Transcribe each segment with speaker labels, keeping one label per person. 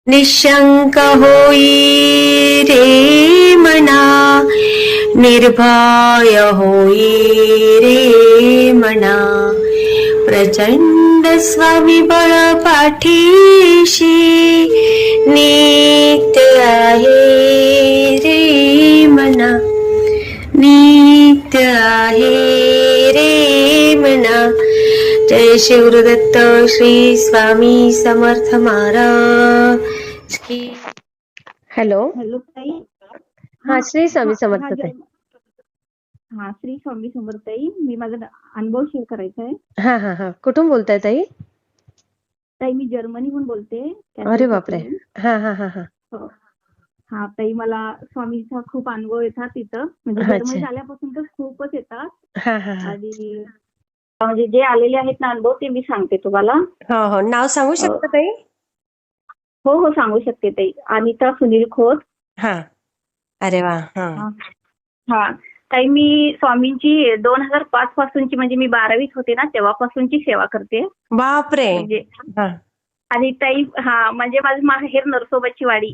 Speaker 1: निशंक होई रे मना, निर्भय होई रे मना, प्रचंड स्वविबळ पाठीशी नित्य आहे रे मना, नित्य आहे रे मना. जय शिवदत्त श्री स्वामी समर्थ महाराज की. हॅलो.
Speaker 2: हॅलो ताई.
Speaker 1: हा, श्री स्वामी
Speaker 2: हा
Speaker 1: समर्थ ताई.
Speaker 2: श्री स्वामी समर्थ ताई. मी माझा अनुभव शेअर करायचा आहे.
Speaker 1: हा हा हा, कुठून बोलताय ताई?
Speaker 2: ताई मी जर्मनीहून बोलते.
Speaker 1: अरे बापरे. हा हा हा हा.
Speaker 2: हो. हा ताई, मला स्वामीचा खूप अनुभव येतात तिथं, म्हणजे
Speaker 1: अच्छा.
Speaker 2: जर्मनीत आल्यापासून तर खूपच येतात.
Speaker 1: हा हा हा.
Speaker 2: आणि म्हणजे जे आलेले आहेत ना अनुभव, ते मी सांगते तुम्हाला.
Speaker 1: हो हो, नाव सांगू शकता ताई?
Speaker 2: हो हो, सांगू शकते ताई. अनिता सुनील खोत.
Speaker 1: हा. अरे वा. हा
Speaker 2: हा ताई, मी स्वामींची 2005 पासूनची, म्हणजे मी 12वीत होते ना तेव्हापासूनची सेवा करते.
Speaker 1: बापरे.
Speaker 2: म्हणजे
Speaker 1: हा.
Speaker 2: आणि ताई, म्हणजे माझं माहेर नरसोबाची वाडी.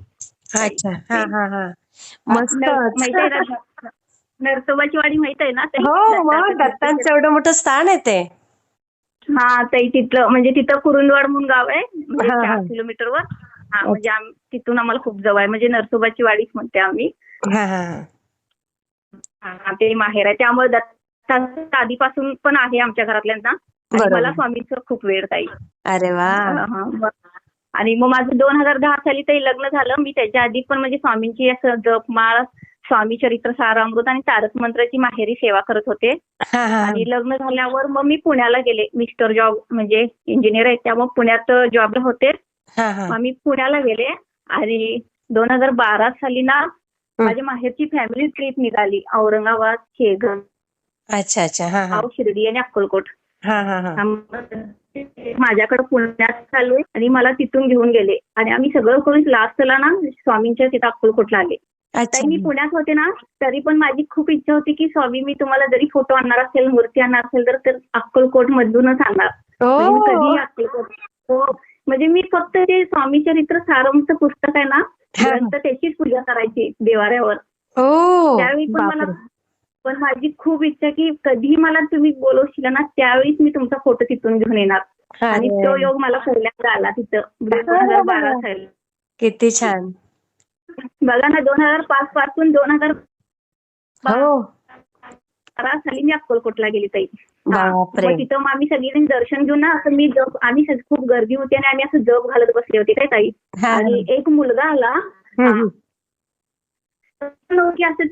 Speaker 1: अच्छा. हा हा हा. मस्त.
Speaker 2: माहित आहे ना नरसोबाची वाडी? माहित आहे ना ताई?
Speaker 1: हो, मग दत्तांचं एवढं मोठं स्थान आहे ते.
Speaker 2: हा ताई, तिथलं म्हणजे तिथं कुरुंदवाड म्हणून गाव आहे, म्हणजे
Speaker 1: हा
Speaker 2: 4
Speaker 1: हा.
Speaker 2: किलोमीटरवर. म्हणजे तिथून आम्हाला खूप जवळ आहे, म्हणजे नरसोबाची वाडीच म्हणते आम्ही.
Speaker 1: हा हा.
Speaker 2: ते माहेर आहे, त्यामुळे दत्तांचं आधीपासून पण आहे आमच्या घरातल्यांना. आणि मला
Speaker 1: बरोबर.
Speaker 2: स्वामींचं खूप वेळ ताई.
Speaker 1: अरे वा.
Speaker 2: आणि मग माझं 2010 साली ताई लग्न झालं. मी त्याच्या आधी पण म्हणजे स्वामींची असं जपमाळ, स्वामी चरित्र सारामृत आणि तारक मंत्राची माहेरी सेवा करत होते.
Speaker 1: हा हा
Speaker 2: आणि लग्न झाल्यावर मग मी पुण्याला गेले. मिस्टर जॉब म्हणजे इंजिनियर आहेत, त्यामुळे पुण्यात जॉबला होते.
Speaker 1: हा हा.
Speaker 2: मग मी पुण्याला गेले. आणि 2012 साली ना माझ्या माहेरची फॅमिली ट्रिप निघाली. औरंगाबाद, शेगाव,
Speaker 1: अच्छा अच्छा. हा हा.
Speaker 2: शिर्डी आणि अक्कलकोट.
Speaker 1: हा हा हा.
Speaker 2: माझ्याकडे पुण्यात चालू आहे आणि मला तिथून घेऊन गेले. आणि आम्ही सगळं करून लास्टला ना स्वामींच्या तिथं अक्कलकोटला आले.
Speaker 1: अच्छा.
Speaker 2: ताई, मी पुण्यात होते ना, तरी पण माझी खूप इच्छा होती की स्वामी, मी तुम्हाला जरी फोटो आणणार असेल, मूर्ती आणणार असेल, तर अक्कलकोट मधूनच आणणार. म्हणजे मी कधी अक्कलकोट, हो, म्हणजे मी फक्त ते स्वामी चरित्र सारांचं पुस्तक आहे ना, ग्रंथ, त्याचीच पूजा करायची देवाऱ्यावर. त्यावेळी पण माझी खूप इच्छा की कधी मला तुम्ही बोलवशील ना, त्यावेळीच मी तुमचा फोटो तिथून घेऊन येणार. आणि तो योग मला पहिल्यांदा आला तिथं 2012 साली.
Speaker 1: किती छान.
Speaker 2: बघा ना, 2005 पासून 2012 साली मी अक्कलकोटला गेली ताई. मग तिथं मग आम्ही सगळीजण दर्शन घेऊन ना, असं आम्ही खूप गर्दी होती आणि आम्ही असं जप घालत बसले होते काय ताई. आणि एक मुलगा आला. असं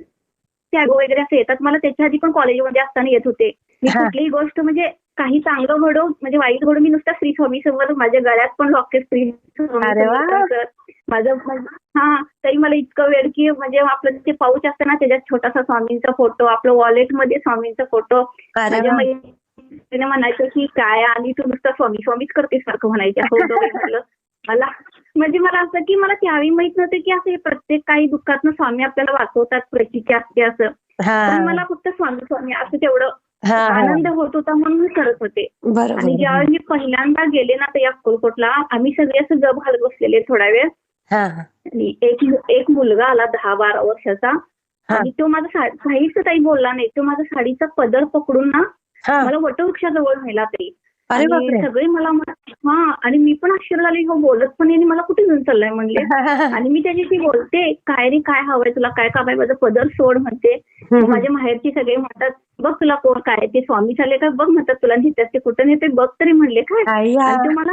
Speaker 2: त्याग वगैरे असं येतात. मला त्याच्या आधी पण कॉलेजमध्ये असताना येत होते. मी कुठलीही गोष्ट म्हणजे काही चांगलं घडो म्हणजे वाईट घडो, मी नुसतं श्री स्वामी समोर, माझ्या गळ्यात पण लॉकेट श्री माझं. तरी मला इतकं वेळ की म्हणजे आपलं ते पाऊच असतं ना, त्याच्यात छोटासा स्वामींचा फोटो, आपलं वॉलेटमध्ये स्वामींचा फोटो. माझ्या मैत्रिणीने म्हणायचं की काय आणि तू नुसतं स्वामी स्वामीच करते सारखं म्हणायचे. म्हटलं मला, म्हणजे मला असं की मला त्यावेळी माहित नव्हतं की असं प्रत्येक काही दुःखातनं स्वामी आपल्याला वाचवतात, प्रचिती असते असं. पण मला फक्त स्वामी स्वामी असं तेवढं आनंद होत होता म्हणून मी करत होते. आणि ज्यावेळी मी पहिल्यांदा गेले ना ते अक्कलकोटला, आम्ही सगळे असं जप घालत बसलेले थोडा वेळ. आणि एक मुलगा आला 10-12 वर्षाचा. आणि तो माझा काहीच काही बोलला नाही. तो माझा साडीचा पदर पकडून ना मला वटवृक्षाजवळ नेला ते. आणि सगळे मला आणि मी पण आश्चर्य झाले, हो बोलत पण आणि मला कुठे घेऊन चाललाय म्हणले. आणि मी त्याच्याशी बोलते, काय रे काय हवंय तुला, काय काम आहे, माझं पदर सोड म्हणते. माझ्या माहेरची सगळे म्हणतात, बघ तुला कोण काय ते स्वामी झाले का बघ, म्हणतात तुला नेतात ते कुठं नेते बघ तरी म्हणले काय. आणि तो मला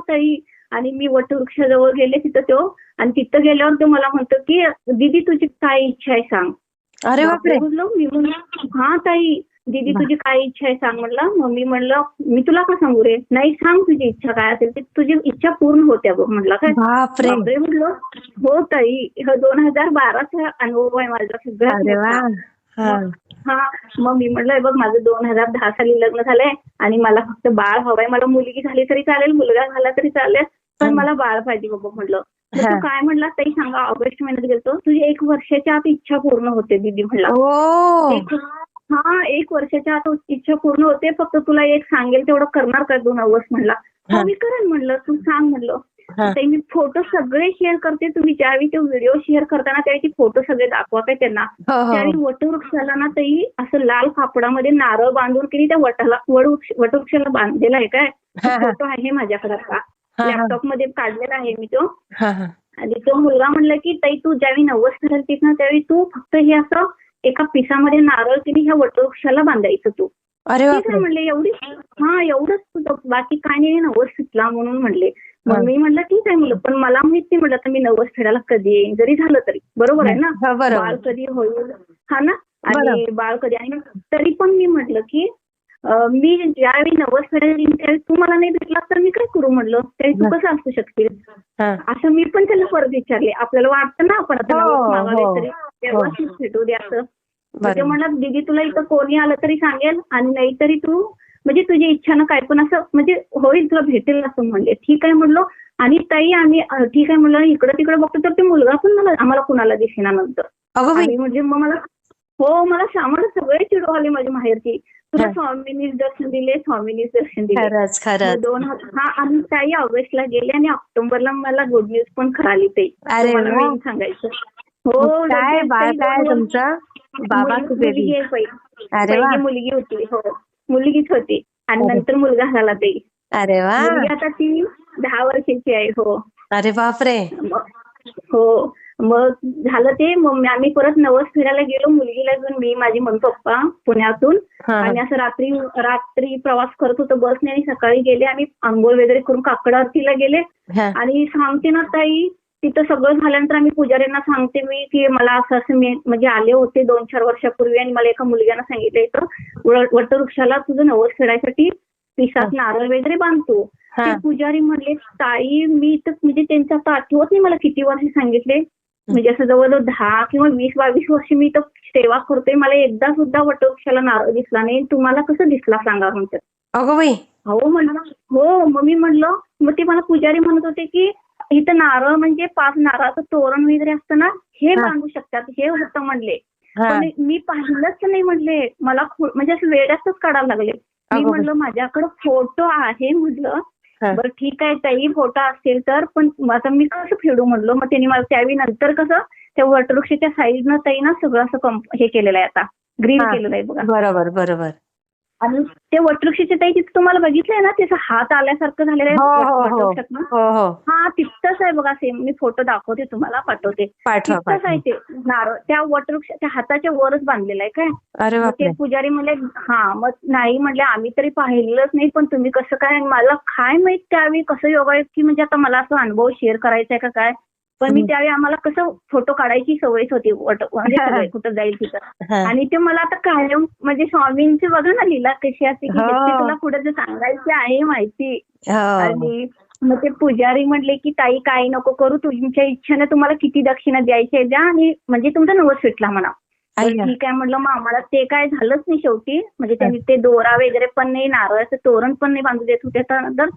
Speaker 2: ताई, आणि मी वटवृक्षाजवळ गेले तिथं तो. आणि तिथं गेल्यावर तो मला म्हणतो की दीदी तुझी काय इच्छा आहे सांग. अरे बापरे. मी म्हणलं ताई, दीदी तुझी काय इच्छा आहे सांग म्हणलं. मम्मी म्हणलं मी तुला का सांगू रे, नाही सांग तुझी इच्छा काय असेल ते, तुझी इच्छा पूर्ण होत्या बघ म्हणलं. काय बापरे म्हणलं. हो ताई, 2012चा अनुभव आहे माझा सगळ्यात. मग मी म्हटलं बघ माझं 2010 साली लग्न झालंय आणि मला फक्त बाळ हवंय. मला मुलगी झाली तरी चालेल, मुलगा झाला तरी चालेल, पण मला बाळ पाहिजे बाबा म्हटलं. तू काय म्हणला ताई सांगा. ऑगस्ट महिन्यात गेलतो. तुझी 1 वर्षाच्या आत इच्छा पूर्ण होते दीदी म्हणला. 1 वर्षाच्या आत इच्छा पूर्ण होते, फक्त तुला एक सांगेल तेवढं करणार का तू नवस म्हणला. हो मी करेन म्हणलं, तू सांग म्हणलं.
Speaker 1: हा
Speaker 2: ते मी फोटो सगळे शेअर करते. तुम्ही ज्यावेळी ते व्हिडिओ शेअर करताना त्यावेळी फोटो सगळे दाखवा काय त्यांना.
Speaker 1: हो हो
Speaker 2: त्यावेळी वटवृक्षाला ना ताई असं लाल कापडामध्ये नारळ बांधून की त्या वटवृक्षाला बांधलेला आहे काय. तो
Speaker 1: हा हा
Speaker 2: फोटो आहे माझ्याकडे आता.
Speaker 1: हा हा
Speaker 2: लॅपटॉप मध्ये काढलेला आहे मी तो.
Speaker 1: हा हा
Speaker 2: आणि तो मुलगा म्हणला की ताई तू ज्यावेळी नवस करायचीस ना त्यावेळी तू फक्त हे असं एका पिसामध्ये नारळ किती ह्या वटवृक्षाला बांधायचं तू.
Speaker 1: अरे
Speaker 2: ठीक आहे
Speaker 1: बापरे
Speaker 2: म्हणले एवढी. हा एवढंच तुझं बाकी काय नाही नवस सुटला म्हणून म्हणले.
Speaker 1: हा
Speaker 2: मग मी म्हणलं ठीक आहे मुलं पण मला माहित नाही म्हटलं तर मी नवस फेडायला कधी येईन जरी झालं तरी बरोबर आहे ना.
Speaker 1: हा
Speaker 2: बाळ
Speaker 1: बरोबर
Speaker 2: कधी होईल हा ना. आणि
Speaker 1: बरोबर
Speaker 2: बाळ कधी आणि तरी पण मी म्हटलं की मी ज्यावेळी नवस फेडायला येईन त्यावेळी तू मला नाही भेटला तर मी काय करू म्हणलं त्यावेळी तू कसं असू शकतील.
Speaker 1: हा
Speaker 2: असं मी पण त्याला परत विचारले. आपल्याला वाटतं ना आपण आता
Speaker 1: हो,
Speaker 2: नवस मागावे
Speaker 1: हो,
Speaker 2: तरी तेव्हाच भेटू दे असं. ते
Speaker 1: बरोबर
Speaker 2: म्हणलं दीदी तुला इथं कोणी आलं तरी सांगेल आणि नाही तरी तू म्हणजे तुझी इच्छा ना काय पण असं म्हणजे होईल तुला भेटेल असं म्हणले. ठीक आहे म्हणलो. आणि ताई आम्ही ठीक आहे म्हणलं इकडे तिकडे बघतो तर ते मुलगा पण मला आम्हाला कुणाला दिसेना नंतर.
Speaker 1: अगं बाई
Speaker 2: आणि म्हणजे मग मला हो मला सामान सगळे चिडू आले माझी माहेरची. तुला
Speaker 1: हा.
Speaker 2: स्वामींनीच दर्शन दिले स्वामींनीच दर्शन दिले.
Speaker 1: खरंच
Speaker 2: मग
Speaker 1: खरंच
Speaker 2: हा आणि ताई ऑगस्टला गेले आणि ऑक्टोबरला मला गुड न्यूज पण कळाली ताई.
Speaker 1: अरे
Speaker 2: तुम्हाला
Speaker 1: वा
Speaker 2: मेन सांगायचं.
Speaker 1: मग
Speaker 2: हो
Speaker 1: काय
Speaker 2: लगेच
Speaker 1: बाळ
Speaker 2: ताई
Speaker 1: काय
Speaker 2: 2
Speaker 1: तुमचं बाबा की बेबी
Speaker 2: मुलगी आहे
Speaker 1: अरे वा
Speaker 2: पहिली मुलगी होती. हो मुलगीच होती आणि
Speaker 1: अरे
Speaker 2: नंतर मुलगा झाला ताई.
Speaker 1: अरे वा
Speaker 2: मुलगी आता ती 10 वर्षाची आहे. हो
Speaker 1: अरे बापरे
Speaker 2: हो मग झालं ते. मग आम्ही परत नवस फिरायला गेलो मुलगीला घेऊन मी माझी मम्मी पप्पा पुण्यातून.
Speaker 1: हा
Speaker 2: आणि असं रात्री रात्री प्रवास करत होतो बसने आणि सकाळी गेले आणि आंघोळ वगैरे करून काकड आरतीला गेले.
Speaker 1: हा
Speaker 2: आणि सांगते ना ताई तिथं सगळं झाल्यानंतर आम्ही पुजाऱ्यांना सांगते मी की मला असं असं मी म्हणजे आले होते 2-4 वर्षापूर्वी आणि मला एका मुलग्यानं सांगितलं इथं वटवृक्षाला तुझं नवस फेडायसाठी पिसात नारळ वगैरे बांधतो.
Speaker 1: हा
Speaker 2: ते पुजारी म्हणले ताई मी तर म्हणजे त्यांचं आता आठवत नाही मला किती वर्ष सांगितले. म्हणजे असं जवळजवळ 10 किंवा 20-22 वर्ष मी तर सेवा करतोय. मला एकदा सुद्धा वटवृक्षाला नारळ दिसला नाही. तुम्हाला कसं दिसला सांगा म्हणतात.
Speaker 1: अगं बाई
Speaker 2: हो म्हणलं हो. मग मी म्हणलं मग ते मला पुजारी म्हणत होते की इथं नारळ म्हणजे 5 नारळाचं तोरण वगैरे असतं ना हे
Speaker 1: हा.
Speaker 2: बांधू शकतात हे होतं म्हणले.
Speaker 1: हा
Speaker 2: पण मी पाहिलंच नाही म्हणले. मला म्हणजे असं वेड्यातच काढायला लागले. मी
Speaker 1: अगं बाई
Speaker 2: म्हणलं माझ्याकडे फोटो आहे म्हटलं.
Speaker 1: हा.
Speaker 2: बरं ठीक आहे ताई फोटो असेल तर पण आता मी कसं फेडू म्हणलो. मग त्यांनी मला त्यावेळी नंतर कसं त्या वटवृक्षाच्या साईडनं ताई ना सगळं असं हे केलेलं आहे आता ग्रीन
Speaker 1: हा.
Speaker 2: केलेलं आहे बघा.
Speaker 1: बरोबर बरोबर
Speaker 2: आणि ते वटवृक्षाच्या ताई तिथं तुम्हाला बघितलंय ना त्याचा हात आल्यासारखं झालेलं
Speaker 1: हो
Speaker 2: आहे
Speaker 1: हो हो
Speaker 2: वटवृक्षातनं.
Speaker 1: हो हो
Speaker 2: हा तिथंच आहे बघा सेम. मी फोटो दाखवते तुम्हाला पाठवते.
Speaker 1: पाठवा
Speaker 2: तिथंच
Speaker 1: पाठवा
Speaker 2: आहे ते नारळ त्या वटवृक्षाच्या हाताच्या वरच बांधलेलं आहे काय.
Speaker 1: अरे
Speaker 2: मग
Speaker 1: बापरे
Speaker 2: ते पुजारी म्हणले हा मग नाही म्हणले आम्ही तरी पाहिलंच नाही पण तुम्ही कसं काय. मला काय माहित त्यावेळी कसं योगा की म्हणजे आता मला असं अनुभव शेअर करायचा आहे का काय. पण मी त्यावेळी आम्हाला कसं फोटो काढायची सवयच होती म्हणजे सगळे कुठं जाईल तिथं.
Speaker 1: हा.
Speaker 2: आणि ते मला आता कायम म्हणजे स्वामींची बघा ना लीला कशी असते की
Speaker 1: हो.
Speaker 2: जितकी तुला पुढे जे सांगायची आहे माहिती.
Speaker 1: हो
Speaker 2: आणि मग ते पुजारी म्हणले की ताई काही नको करू तुमच्या इच्छेने तुम्हाला किती दक्षिणा द्यायची द्या आणि म्हणजे तुमचा नवस फिटला म्हणा.
Speaker 1: अय्या.
Speaker 2: ठीक आहे म्हटलं मग आम्हाला ते काय झालंच नाही शेवटी. म्हणजे त्यांनी ते दोरा वगैरे पण नाही नारळाचं तोरण पण नाही बांधू देत होते. त्यानंतर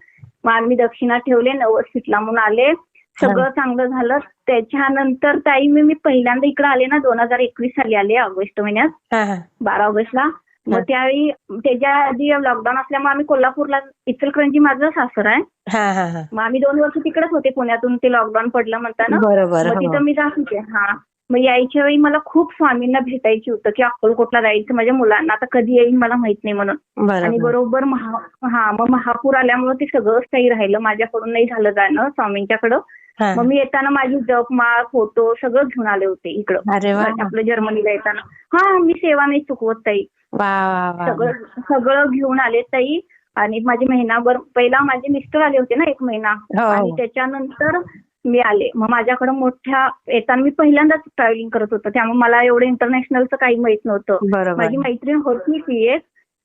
Speaker 2: मग आम्ही दक्षिणा ठेवले नवस फिटला म्हणून आले. सगळं चांगलं झालं. त्याच्यानंतर ताई मी पहिल्यांदा इकडे आले ना 2021 साली आले ऑगस्ट महिन्यात
Speaker 1: हा, हा.
Speaker 2: 12 ऑगस्टला. मग त्यावेळी त्याच्या आधी लॉकडाऊन असल्यामुळे आम्ही कोल्हापूरला इचलकरंजी माझं सासर आहे.
Speaker 1: हा, हा, हा.
Speaker 2: मग आम्ही 2 वर्ष तिकडेच होते पुण्यातून ते लॉकडाऊन पडलं म्हणताना.
Speaker 1: बरोबर
Speaker 2: मग
Speaker 1: हो.
Speaker 2: तिथं मी जात होते. हा मग यायच्या वेळी मला खूप स्वामींना भेटायची होतं की अक्कलकोटला जायचं माझ्या मुलांना आता कधी येईन मला माहित नाही म्हणून. आणि
Speaker 1: बरोबर
Speaker 2: बरोबर मग महापूर आल्यामुळे ते सगळंच काही राहिलं माझ्याकडून नाही झालं जाणं स्वामींच्याकडं.
Speaker 1: हा.
Speaker 2: मग मी येताना माझी जपमाळ फोटो सगळं घेऊन आले होते इकडं
Speaker 1: अरे वा
Speaker 2: आपलं जर्मनीला येताना. हा मी सेवा नाही चुकवत ताई.
Speaker 1: वा वा वा
Speaker 2: सगळं घेऊन आले ताई. आणि माझे महिनाभर पहिला माझे मिस्टर आले होते ना 1 महिना.
Speaker 1: हो.
Speaker 2: आणि त्याच्यानंतर मी आले. मग माझ्याकडे मोठ्या येताना मी पहिल्यांदाच ट्रॅव्हलिंग करत होतं त्यामुळे मला एवढं इंटरनॅशनलचं काही माहित नव्हतं.
Speaker 1: बरोबर
Speaker 2: माझी मैत्रीण होती ती एक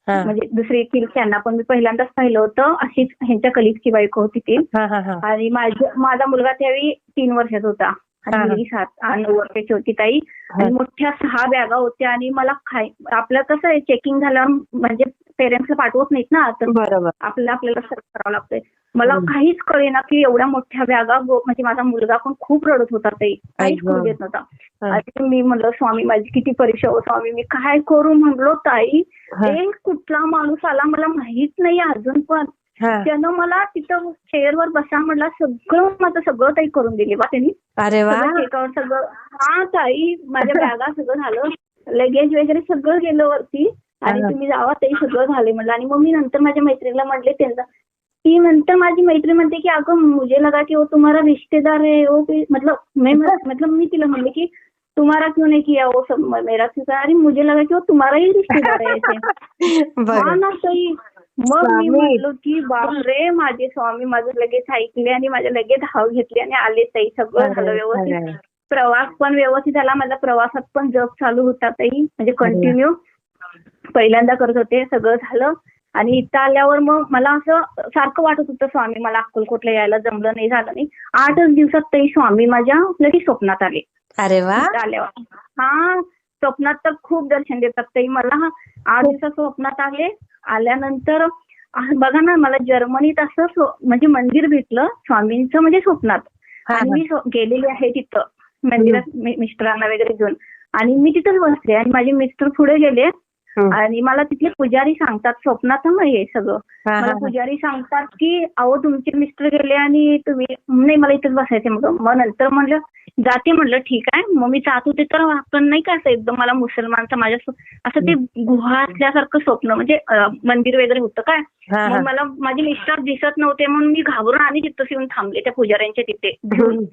Speaker 1: हा.
Speaker 2: म्हणजे दुसरी त्यांना पण मी पहिल्यांदाच पाहिलं होतं. अशीच ह्यांच्या कलीगची बायको होती ती.
Speaker 1: हा, हा, हा.
Speaker 2: आणि माझा मुलगा त्यावेळी 3 वर्षाचा होता आणि मुलगी 7 वर्षाची होती ताई. आणि मोठ्या 6 बॅगा होत्या आणि मला आपलं कसं आहे चेकिंग झाल्यावर म्हणजे पेरेंट्सला पाठवत नाहीत ना तर
Speaker 1: बरोबर
Speaker 2: आपल्याला सर्व करावं लागतंय. मला काहीच कळेना की एवढ्या मोठ्या बॅगा म्हणजे माझा मुलगा पण खूप रडत होता ताई. काहीच करू देत नव्हता. आणि मी म्हणलं स्वामी माझी किती परीक्षा हो स्वामी मी काय करू म्हणलो ताई. एक कुठला माणूस आला मला माहित नाही अजून पण
Speaker 1: हा.
Speaker 2: त्यानं मला तिथं चेअरवर बसा म्हटला, सगळं माझं सगळं ताई करून दिली बा त्यांनी.
Speaker 1: अरे वा.
Speaker 2: सगळं चेकआउट सगळं. हा ताई, माझ्या बॅगा सगळं झालं, लगेज वगैरे सगळं गेलं वरती. आणि
Speaker 1: हा.
Speaker 2: तुम्ही जावा ताई, सगळं झाले म्हणलं. आणि मग मी नंतर माझ्या मैत्रिणीला म्हटले त्यांना, ती नंतर माझी मैत्रीण म्हणते की अगं मुझे लगा की वो तुम्हारा रिश्तेदार है वो मतलब मी तिला म्हणले की तुम्हारा क्यों नहीं किया वो सब मेरा क्यों करा? अरे मुझे लगा की वो तुम्हारा ही रिश्तेदार है ऐसे.
Speaker 1: बघा.
Speaker 2: हा ना ताई. मग मी
Speaker 1: स्वामी.
Speaker 2: म्हणलो की बापरे, माझे स्वामी माझं लगेच ऐकले आणि माझ्या लगेच धाव घेतली आणि आले ताई. सगळं झालं व्यवस्थित.
Speaker 1: अरे.
Speaker 2: प्रवास पण व्यवस्थित झाला. माझा प्रवासात पण जप चालू होता ताई, म्हणजे कंटिन्यू पहिल्यांदा करत होते. सगळं झालं. आणि इथं आल्यावर मग मला असं सारखं वाटत होतं स्वामी मला अक्कलकोटला यायला जमलं नाही, झालं नाही. 8च दिवसात ताई स्वामी माझ्या लगेच स्वप्नात आले.
Speaker 1: अरे वा.
Speaker 2: इथं आल्यावर हा, स्वप्नात तर खूप दर्शन देतात ताई मला. 8 दिवसात स्वप्नात आल्यानंतर बघा ना, मला जर्मनीत असं म्हणजे मंदिर भेटलं स्वामींचं, म्हणजे स्वप्नात.
Speaker 1: हा,
Speaker 2: आणि
Speaker 1: हा.
Speaker 2: मी गेलेली आहे तिथं मंदिरात मिस्टरांना वगैरे घेऊन. आणि मी तिथंच बसले आणि माझे मिस्टर पुढे गेले. आणि मला तिथले पुजारी सांगतात स्वप्नात मग हे सगळं.
Speaker 1: हा,
Speaker 2: मला
Speaker 1: हा.
Speaker 2: पुजारी सांगतात की अहो तुमचे मिस्टर गेले आणि तुम्ही नाही, मला इथेच बसायचे. मग नंतर म्हणलं जाते, म्हणलं ठीक आहे. मग मी जात होते तर आपण नाही का असं एकदम मला मुसलमानचं माझ्या असं ते गुहा असल्यासारखं स्वप्न, म्हणजे मंदिर वगैरे होतं काय.
Speaker 1: हा,
Speaker 2: मग
Speaker 1: हा.
Speaker 2: मला माझे मिस्टर दिसत नव्हते म्हणून मी घाबरून आणि तिथं येऊन थांबले त्या पुजाऱ्यांच्या तिथे घेऊन.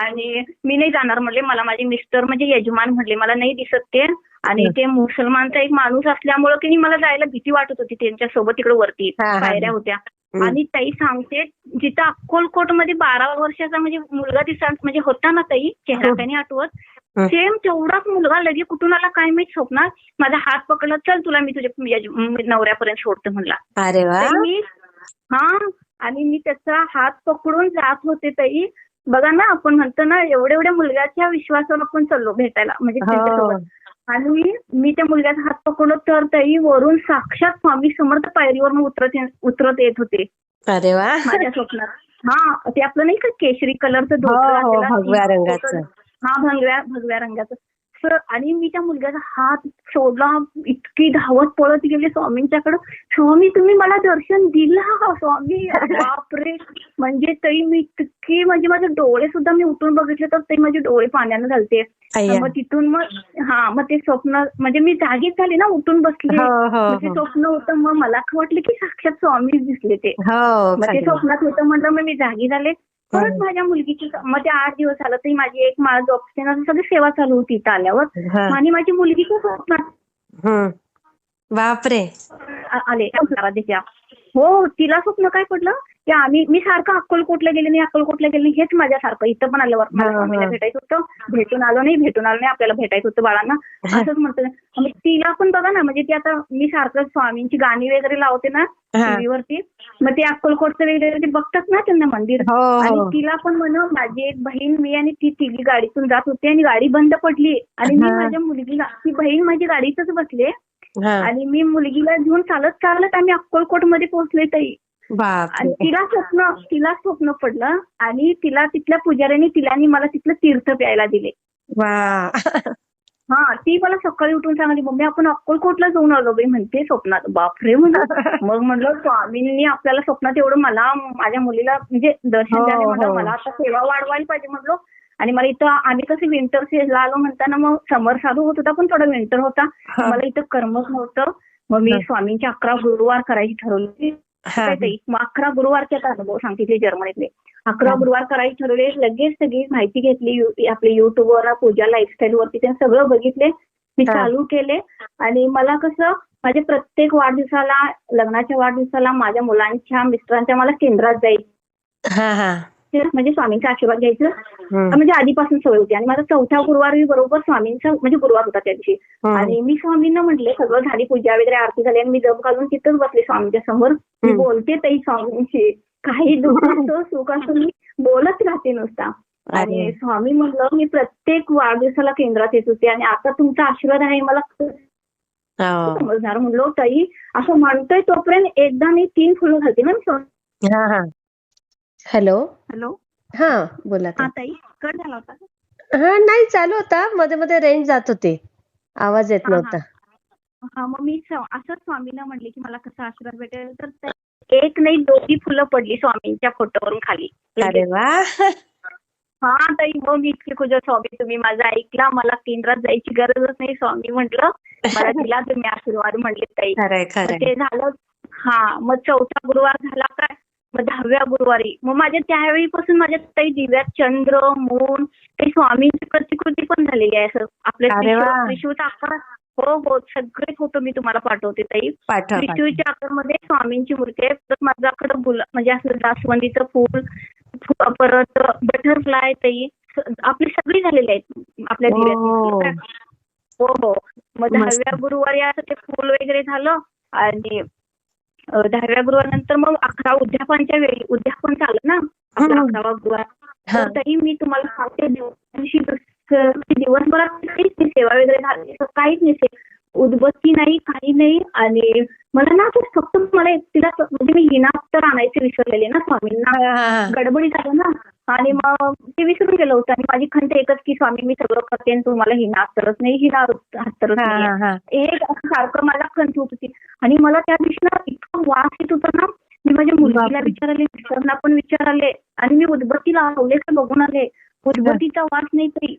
Speaker 2: आणि मी नाही जाणार म्हणले, मला माझे मिस्टर म्हणजे यजमान म्हटले मला नाही दिसत ते. आणि ते मुसलमानचा एक माणूस असल्यामुळं की मला जायला भीती वाटत होती त्यांच्यासोबत. तिकडे वरती
Speaker 1: हा, हा.
Speaker 2: पायऱ्या होत्या. आणि ताई सांगते, जिथं अक्कलकोटमध्ये 12 वर्षाचा म्हणजे मुलगा म्हणजे होता ना ताई, चेहरा काही नाही आठवत, सेम तेवढाच मुलगा लगे कुठून आला काय माहित स्वप्नात. माझा हात पकडला, चल तुला मी तुझ्या नवऱ्यापर्यंत सोडतो म्हणला.
Speaker 1: अरे वा.
Speaker 2: मी हा, आणि मी त्याचा हात पकडून जात होते ताई. बघा ना, आपण म्हणतो ना एवढ्या मुलग्याच्या विश्वासावर आपण चाललो भेटायला, म्हणजे त्यांच्यासोबत. आणि मी त्या मुलग्याचा हात पकडलो तर ताई वरून साक्षात स्वामी समर्थ पायरीवर उतरत येत होते
Speaker 1: अरे वा.
Speaker 2: माझ्या स्वप्नात. हा, ते आपलं नाही का केशरी कलरचं धोतर
Speaker 1: भगव्या रंगाचं.
Speaker 2: हा, भगव्या रंगाचं. आणि मी त्या मुलग्याचा हात सोडला, इतकी धावत पळत गेले स्वामींच्याकडं. स्वामी तुम्ही मला दर्शन दिला स्वामी. बापरे, म्हणजे ताई मी इतकी, म्हणजे माझे डोळे सुद्धा मी उठून बघितले तर ते माझे डोळे पाण्यानं घालते. मग तिथून मग ते स्वप्न, म्हणजे मी जागीच झाली ना, उठून बसले. ते स्वप्न होतं. मग मला वाटलं की साक्षात स्वामी दिसले ते. मग ते स्वप्नात होतं म्हटलं, मग मी जागी झाले. परत माझ्या मुलगीची, मग ते 8 दिवस झालं तरी माझी एक माळ जॉब सगळी सेवा चालू होती इथं आल्यावर. आणि माझी मुलगीच्या स्वप्नात
Speaker 1: बापरे
Speaker 2: आले त्याच्या. हो, तिला स्वप्न काय पडलं की मी सारखं अक्कलकोटला गेले नाही, हेच माझ्यासारखं इथं पण आल्यावर मला स्वामीला भेटायचं होतं, भेटून आलो नाही, आपल्याला भेटायचं होतं बाळांना, असंच म्हणतं. मग तिला पण बघा ना, म्हणजे ती आता मी सारखं स्वामींची गाणी वगैरे लावते ना टीव्हीवरती, मग ते अक्कलकोटचं वगैरे ते बघतात ना त्यांना मंदिर. आणि तिला पण माझी एक बहीण, मी आणि ती तिघी गाडीतून जात होते आणि गाडी बंद पडली. आणि मी माझ्या मुलगीला, ती बहीण माझी गाडीतच बसले आणि मी मुलगीला घेऊन चालत आम्ही अक्कलकोट मध्ये पोहोचले ताई. आणि तिला स्वप्न पडलं आणि तिला तिथल्या पुजाऱ्यांनी मला तिथलं तीर्थ प्यायला दिले. हा, ती मला सकाळी उठून सांगली, मम्मी आपण अक्कलकोटला जाऊन आलो बाई म्हणते स्वप्नात. बापरे म्हणलं. मग म्हणलं स्वामींनी आपल्याला स्वप्नात एवढं मला माझ्या मुलीला म्हणजे दर्शन द्यायला म्हणलं, मला आता सेवा वाढवायला पाहिजे म्हटलं. आणि मला इथं आम्ही कसं विंटर सीजनला आलो म्हणताना मग समर चालू होत होता, पण थोडा विंटर होता, मला इथं करमत नव्हतं. मग मी स्वामींचे 11 गुरुवार करायची ठरवली. मग 11 गुरुवारचे अनुभव सांगते जर्मनीतले. 11 गुरुवार करायचे ठरवले. लगेच सगळी माहिती घेतली आपल्या युट्यूबवर, पूजा लाईफस्टाईल वरती, ते सगळं बघितले, मी चालू केले. आणि मला कसं माझ्या प्रत्येक वाढदिवसाला, लग्नाच्या वाढदिवसाला, माझ्या मुलांच्या मिस्टरांच्या मला केंद्रात जायचं, म्हणजे स्वामींचा आशीर्वाद घ्यायचं, म्हणजे आधीपासून सवय होती. आणि माझा 4था गुरुवार बरोबर स्वामींचा म्हणजे गुरुवार होता त्या दिवशी. आणि मी स्वामींना म्हटले, सगळं झाली, पूजा वगैरे आरती झाली, आणि मी जप घालून तिथंच बसले स्वामींच्या समोर. मी बोलते ताई स्वामींशी, काही दुःख असतं सुख असतं, मी बोलत राहते नुसता. आणि स्वामी म्हटलं, मी प्रत्येक वाढदिवसाला केंद्रात येत होते आणि आता तुमचा आशीर्वाद आहे मला समजणार. म्हणलो ताई असं म्हणतोय तोपर्यंत एकदा मी 3 फुलं घालते ना.
Speaker 1: हॅलो. हा, बोला
Speaker 2: ताई. कट झाला होता.
Speaker 1: नाही, चालू होता, मध्ये मध्ये रेंज जात होती, आवाज येत नव्हता.
Speaker 2: मग मी असंच स्वामींना म्हटले की मला कसा आशीर्वाद भेटेल, तर एक नाही 2 फुलं पडली स्वामींच्या फोटोवरून खाली.
Speaker 1: अरे वा.
Speaker 2: हा ताई, मग मी इतकी खुश, स्वामी तुम्ही माझा ऐकला, मला केंद्रात जायची गरजच नाही स्वामी म्हटलं, मला दिला तुम्ही आशीर्वाद म्हटले ताई.
Speaker 1: खरंय
Speaker 2: मग
Speaker 1: खरंय.
Speaker 2: ते झालं. हा, मग 4था गुरुवार झाला काय, मग 10व्या गुरुवारी मग माझ्या त्यावेळीपासून माझ्या ताई दिव्यात चंद्र, मून, ते स्वामींची प्रतिकृती पण झालेली आहे. असं आपल्या
Speaker 1: अरे वा.
Speaker 2: त्रिशूळचा आकार. हो हो, सगळे फोटो मी तुम्हाला पाठवते ताई.
Speaker 1: पाठवा पाठवा.
Speaker 2: त्रिशूळच्या आकारमध्ये स्वामींची मूर्ती आहे. परत माझ्याकडे म्हणजे असं जास्वंदीचं फूल, परत बटरफ्लाय ताई, आपली सगळी झालेली आहेत आपल्या दिव्यात. हो हो. मग 10व्या गुरुवारी असं ते फूल वगैरे झालं. आणि 10व्या गुरुवार नंतर मग 11 उद्यापनच्या वेळी, उद्यापन झालं ना आपला 11वा गुरुवार, तर तरी मी तुम्हाला सांगते दिवशी दिवसभरात काहीच नाही, सेवा वगैरे झाली काहीच नाही, उदबत्ती नाही, काही नाही. आणि मला ना असं फक्त मला एकटीला म्हणजे मी हिनाफ्तर आणायचे विसरलेले ना स्वामींना, गडबडी झालं ना, आणि मग ते विसरून गेलं होतं. आणि माझी खंत एकच की स्वामी मी सगळं करते आणि तुम्हाला हिनाफ्तरच नाही, हिनाफ्तरच नाही, एक सारखं मला खंत होत होती. आणि मला त्या दिवशी ना इतका वास येत होता ना, मी माझ्या मुलगीला विचारले, मिस्टरना पण विचारले, आणि मी उदबत्ती लावले का बघून आले, उदबत्तीचा वास नाही तरी,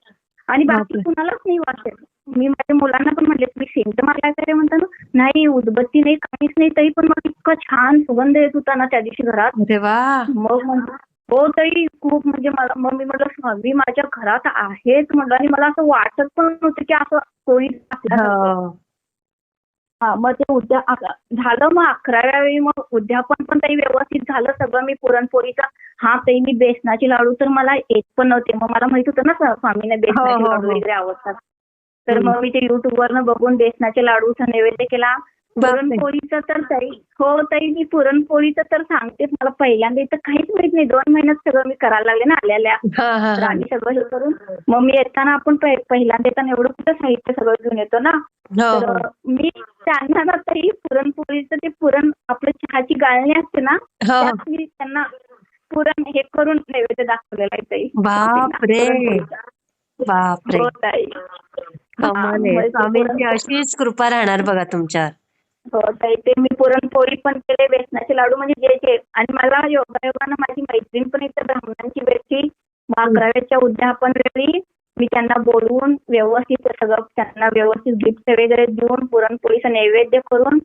Speaker 2: आणि बाकी कुणालाच नाही वास येत. मी माझ्या मुलांना पण म्हटले तुम्ही सेंट मारलाय का रे, म्हणता ना नाही, उदबत्ती नाही, काहीच नाही तरी पण मला इतका छान सुगंध येत होता ना त्या दिवशी घरात. मग हो ताई, खूप म्हणजे मला, मग मी म्हटलं स्वामी माझ्या घरात आहेत म्हटलं, आणि मला असं वाटत पण नव्हतं की असं कोणी. हा, मग ते झालं. मग 11व्या वेळी मग उद्यापन पण ताई व्यवस्थित झालं सगळं. मी पुरणपोळीचा, हा ताई मी बेसनाचे लाडू तर मला येत पण नव्हते, मग मला माहित होतं ना स्वामीने बेसनाचे लाडू वगैरे आवडतात, तर मग मी ते युट्यूबवरनं बघून बेसनाचे लाडूचा नैवेद्य केला. पुरणपोळीचं तर ताई, हो ताई, मी पुरणपोळीचं तर सांगते, मला पहिल्यांदा इथं काहीच माहित नाही, 2 महिन्यात सगळं मी करायला लागले ना आल्याल्या, तर आम्ही सगळं हे करून, मग मी येताना आपण पहिल्यांदा येताना एवढं कुठं साहित्य सगळं घेऊन येतो ना, तर मी त्यांना ना ताई पुरणपोळीचं ते पुरण, आपलं चहाची गाळणी असते ना, त्यात मी त्यांना पुरण हे करून नैवेद्य दाखवलेला आहे ताई.
Speaker 1: बापरे बापरे.
Speaker 2: हो ताई,
Speaker 1: स्वामींची अशीच कृपा राहणार बघा तुमच्यावर.
Speaker 2: हो ताई, ते मी पुरणपोळी पण केले, बेसनाचे लाडू, म्हणजे जे, आणि मला योगायोगानं माझी मैत्रीण पण इथं ब्राह्मणांची भेटली. मग 11व्याच्या उद्यापन वेळी मी त्यांना बोलवून व्यवस्थित सगळं, त्यांना व्यवस्थित गिफ्ट वगैरे देऊन पुरणपोळीचं नैवेद्य करून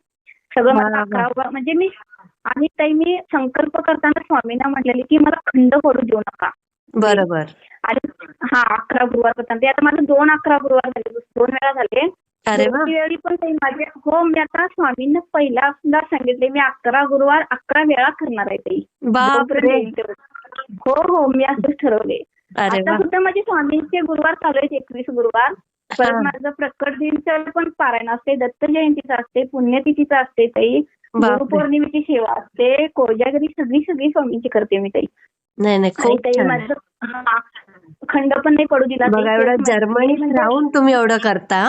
Speaker 2: सगळं मला 11 म्हणजे मी, आणि ताई मी संकल्प करताना स्वामींना म्हटलेली की मला खंड पडू देऊ नका.
Speaker 1: बरोबर.
Speaker 2: आणि हा 11 गुरुवार करताना, ते आता माझं 2 11 गुरुवार झाले, 2 वेळा झाले. वेळी पण ताई माझे, हो, मी आता स्वामींना पहिल्यांदा सांगितले मी 11 गुरुवार 11 वेळा करणार आहे ताई. हो हो, मी असंच ठरवले. आता सुद्धा माझे स्वामींचे गुरुवार चालू आहेत, 21 गुरुवार. परत माझं प्रकट दिनचं पण पारायण असते, दत्त जयंतीचं असते, पुण्यतिथीचं असते ताई, गुरुपौर्णिमेची सेवा असते, कोजागरी सगळी स्वामींची करते मी ताई.
Speaker 1: नाही
Speaker 2: ताई माझं खंड पण नाही पडू दिला.
Speaker 1: बघा, एवढं जर्मनीत राहून तुम्ही एवढं करता.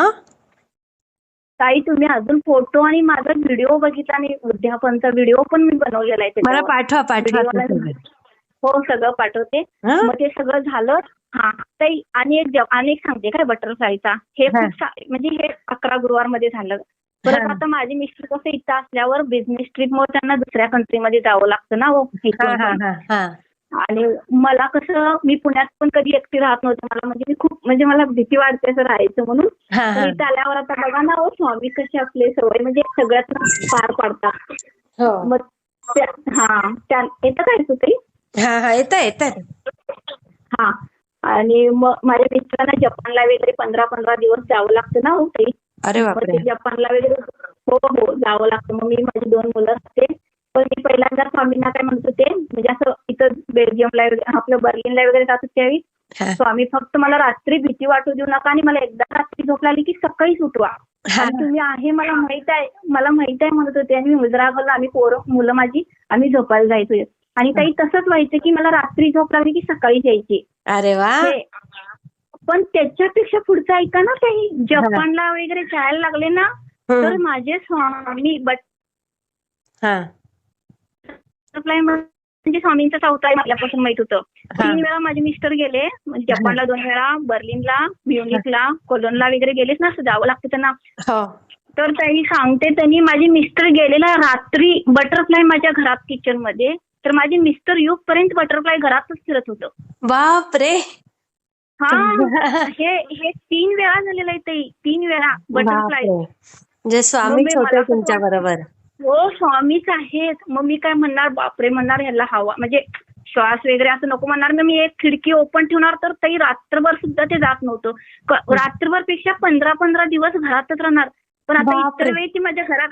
Speaker 2: ताई तुम्ही अजून फोटो आणि माझा व्हिडिओ बघितला, आणि उद्यापनचा व्हिडिओ पण मी बनवलेला आहे,
Speaker 1: मला पाठवा.
Speaker 2: हो, सगळं पाठवते. मग ते सगळं झालं. हा ताई, आणि एक सांगते काय, बटरफ्लायचा, हे खूप म्हणजे हे 11 गुरुवार मध्ये झालं. परत आता माझे मिस्टर कसं इथं असल्यावर बिझनेस ट्रिपमुळे त्यांना दुसऱ्या कंट्रीमध्ये जावं लागतं ना. आणि मला कसं, मी पुण्यात पण कधी एकटी राहत नव्हते, मला म्हणजे मी खूप, म्हणजे मला भीती वाटते असं राहायचं म्हणून. इथं आल्यावर आता बघा ना, स्वामी कसे आपले सवय म्हणजे सगळ्यात पार पाडतात. मग येतं काय ताई?
Speaker 1: येत.
Speaker 2: हा, आणि मग माझ्या मिस्टरांना जपानला वगैरे 15-15 दिवस जावं लागतं ना ताई.
Speaker 1: अरे बापरे.
Speaker 2: जपानला वगैरे हो जावं लागतं. मग मी, माझी 2 मुलं असते, पण मी पहिल्यांदा स्वामींना काय म्हणत होते, म्हणजे असं इथं बेल्जियमला आपलं बर्लिनला वगैरे जात होते त्यावेळी, स्वामी फक्त मला रात्री भीती वाटू देऊ नका, आणि मला एकदा रात्री झोप लागली की सकाळी सुटवा, आणि तुम्ही आहे मला माहित आहे म्हणत होते. आणि मी मुजरागला, आम्ही मुलं माझी, आम्ही झोपायला जायचो, आणि काही तसंच व्हायचं की मला रात्री झोप लागली की सकाळी जायची.
Speaker 1: अरे वा.
Speaker 2: पण त्याच्यापेक्षा पुढचं ऐका ना, काही जपानला वगैरे जायला लागले ना, तर माझे स्वामी म्हणजे स्वामींचा अवतार आपल्यापासून माहित होतं. 3 वेळा माझे मिस्टर गेले, म्हणजे जपानला 2 वेळा, बर्लिनला, म्युनिकला, कोलोनला वगैरे गेलेच ना, असं जावं लागतं त्यांना. तर ताई सांगते, त्यांनी माझे मिस्टर गेलेला रात्री बटरफ्लाय माझ्या घरात किचन मध्ये, तर माझे मिस्टर येऊपर्यंत बटरफ्लाय घरातच फिरत होतं.
Speaker 1: बापरे.
Speaker 2: हा हे 3 वेळा झालेलं आहे ताई, 3 वेळा बटरफ्लाय.
Speaker 1: बापरे. म्हणजे स्वामीच होते तुमच्या बरोबर.
Speaker 2: हो, स्वामीच आहेत. मग मी काय म्हणणार, बापरे म्हणणार, ह्याला हवा म्हणजे श्वास वगैरे असं नको म्हणणार. मग मी एक खिडकी ओपन ठेवणार, तर ताई रात्रभर सुद्धा ते जात नव्हतं. रात्रभर पेक्षा 15-15 दिवस घरातच राहणार. पण आता इतर वेळी ती माझ्या घरात,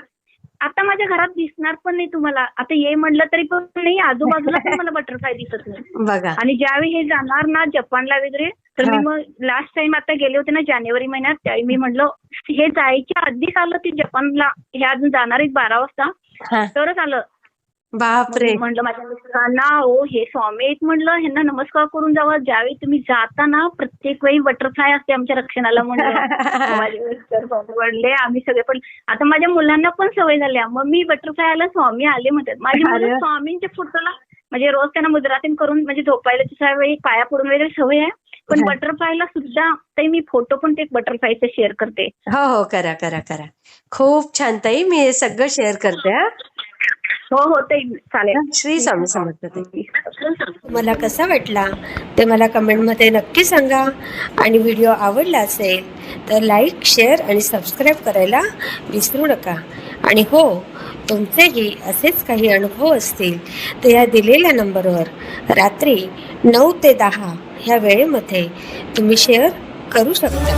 Speaker 2: आता माझ्या घरात दिसणार पण नाही तुम्हाला. आता ये म्हणलं तरी पण नाही, आजूबाजूला पण मला बटरफ्लाय दिसत नाही
Speaker 1: बघा.
Speaker 2: आणि ज्यावेळी हे जाणार ना जपानला वगैरे, तर मी मग लास्ट टाइम आता गेले होते ना जानेवारी महिन्यात, त्यावेळी मी म्हणलं हे जायच्या आधीच आलं ते जपानला, हे अजून जाणार आहेत 12 वाजता तरच आलं.
Speaker 1: बापरे.
Speaker 2: म्हणलं माझ्या मिस्टरांना, हो हे स्वामी आहेत म्हणलं, ह्यांना नमस्कार करून जावा, ज्यावेळी तुम्ही जाता ना प्रत्येक वेळी बटरफ्लाय असते आमच्या रक्षणाला म्हणलं. माझे मिस्टर पडले, आम्ही सगळे पण. आता माझ्या मुलांना पण सवय झाल्या, मग मी बटरफ्लायला स्वामी आले म्हणतात. माझी मुलं स्वामींच्या फोटोला म्हणजे रोज त्यांना मुद्रातीन करून म्हणजे झोपायला तिच्या वेळी पाया पडून वगैरे सवय आहे. पण बटरफ्लायला सुद्धा ताई मी फोटो पण ते बटरफ्लायचं शेअर करते.
Speaker 1: हो हो, करा करा करा. खूप छान ताई, मी हे सगळं शेअर करते.
Speaker 2: हो ताई, चालेल.
Speaker 1: श्री स्वामी समर्थ ताई.
Speaker 3: मला कसा वाटला ते मला कमेंटमध्ये नक्की सांगा. आणि व्हिडिओ आवडला असेल तर लाईक, शेअर आणि सबस्क्राईब करायला विसरू नका. आणि हो, तुमचेही असेच काही अनुभव असतील तर या दिलेल्या नंबरवर रात्री 9 ते 10 ह्या वेळेमध्ये तुम्ही शेअर करू शकता.